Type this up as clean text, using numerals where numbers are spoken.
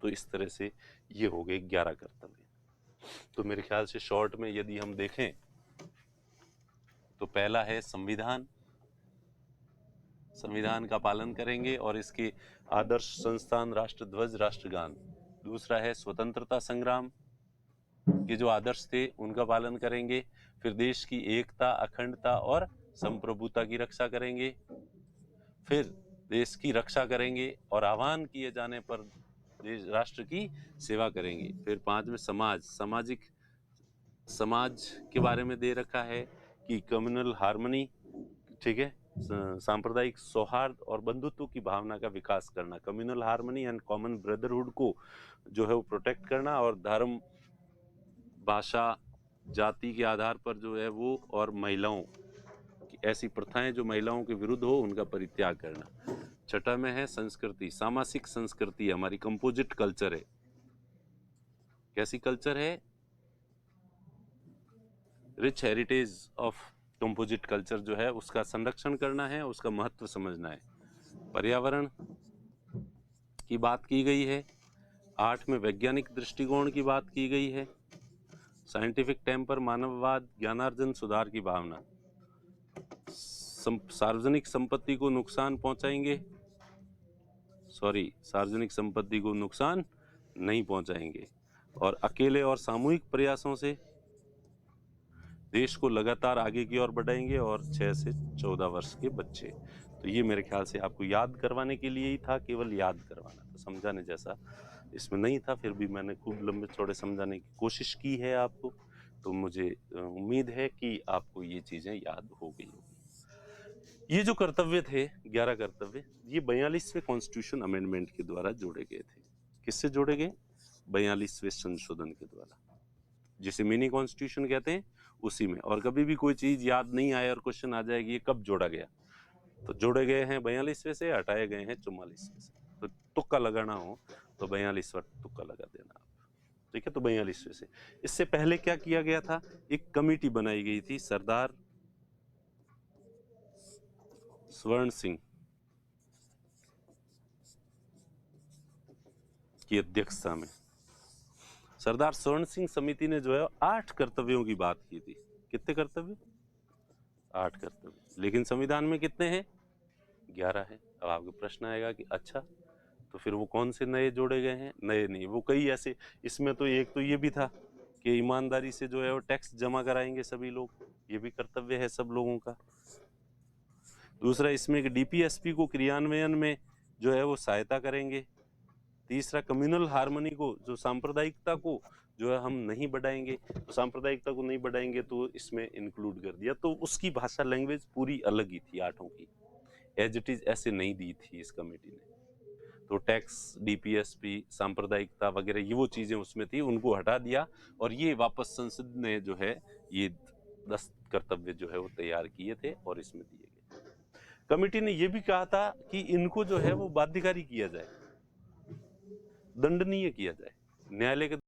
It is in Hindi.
तो इस तरह से ये हो गए 11 कर्तव्य। तो मेरे ख्याल से शॉर्ट में यदि हम देखें तो पहला है संविधान का पालन करेंगे और इसके आदर्श संस्थान राष्ट्रध्वज राष्ट्रगान। दूसरा है स्वतंत्रता संग्राम के जो आदर्श थे उनका पालन करेंगे। फिर देश की एकता, अखंडता और संप्रभुता की रक्षा करेंगे। फिर देश की रक्षा करेंगे और आह्वान किए जाने पर देश राष्ट्र की सेवा करेंगे। फिर 5 में समाज के बारे में दे रखा है कि कम्युनल हार्मनी, ठीक है, सांप्रदायिक सौहार्द और बंधुत्व की भावना का विकास करना। Communal harmony and common brotherhood को जो है वो प्रोटेक्ट करना और धर्म, भाषा, जाति के आधार पर जो है वो और महिलाओं की ऐसी प्रथाएं जो महिलाओं के विरुद्ध हो उनका परित्याग करना। छठा में है संस्कृति, सामासिक संस्कृति हमारी कंपोजिट कल्चर है। कैसी कल्चर है? Rich heritage of composite culture जो है उसका संरक्षण करना है, उसका महत्व समझना है। पर्यावरण की बात की गई है। 8 में वैज्ञानिक दृष्टिकोण की बात की गई है। साइंटिफिक टेम्पर, मानववाद, ज्ञानार्जन, सुधार की भावना। सार्वजनिक संपत्ति को नुकसान नहीं पहुंचाएंगे और अकेले और सामूहिक प्रयासों से देश को लगातार आगे की ओर बढ़ाएंगे। और 6 से 14 वर्ष के बच्चे, तो ये मेरे ख्याल से आपको याद करवाने के लिए ही था, केवल याद करवाना था, समझाने जैसा इसमें नहीं था। फिर भी मैंने खूब लंबे चौड़े समझाने की कोशिश की है आपको, तो मुझे उम्मीद है कि आपको ये चीजें याद हो गई होगी। ये जो कर्तव्य थे 11 कर्तव्य, ये 42वें कॉन्स्टिट्यूशन अमेंडमेंट के द्वारा जोड़े गए थे। किससे जोड़े गए? 42वें संशोधन के द्वारा, जिसे मिनी कॉन्स्टिट्यूशन कहते हैं उसी में। और कभी भी कोई चीज याद नहीं आए और क्वेश्चन आ जाएगी ये कब जोड़ा गया, तो जोड़े गए हैं 42वें से, हटाए गए हैं 44वें से। तो तुक्का लगाना हो तो 42वां तुक्का लगा देना आप, ठीक है। तो 42वें से, इससे पहले क्या किया गया था? एक कमेटी बनाई गई थी सरदार स्वर्ण सिंह की अध्यक्षता में। सरदार स्वर्ण सिंह समिति ने जो है 8 कर्तव्यों की बात की थी। कितने कर्तव्य? 8 कर्तव्य। लेकिन संविधान में कितने हैं? 11 है। अब आपको प्रश्न आएगा कि अच्छा, तो फिर वो कौन से नए जोड़े गए हैं? नए नहीं, वो कई ऐसे, इसमें तो एक तो ये भी था कि ईमानदारी से जो है वो टैक्स जमा कराएंगे सभी लोग, ये भी कर्तव्य है सब लोगों का। दूसरा, इसमें डीपीएसपी को क्रियान्वयन में जो है वो सहायता करेंगे। तीसरा, कम्युनल हार्मनी को, जो सांप्रदायिकता को जो है हम नहीं बढ़ाएंगे, तो सांप्रदायिकता को नहीं बढ़ाएंगे तो इसमें इंक्लूड कर दिया। तो उसकी भाषा, लैंग्वेज पूरी अलग ही थी 8 की, एज इट इज ऐसे नहीं दी थी इस कमेटी ने। तो टैक्स, डीपीएसपी, सांप्रदायिकता वगैरह ये वो चीजें उसमें थी, उनको हटा दिया और ये वापस संसद ने जो है ये 10 कर्तव्य जो है वो तैयार किए थे और इसमें दिए गए। कमेटी ने ये भी कहा था कि इनको जो है वो बाध्यकारी किया जाए, दंडनीय किया जाए, न्यायालय के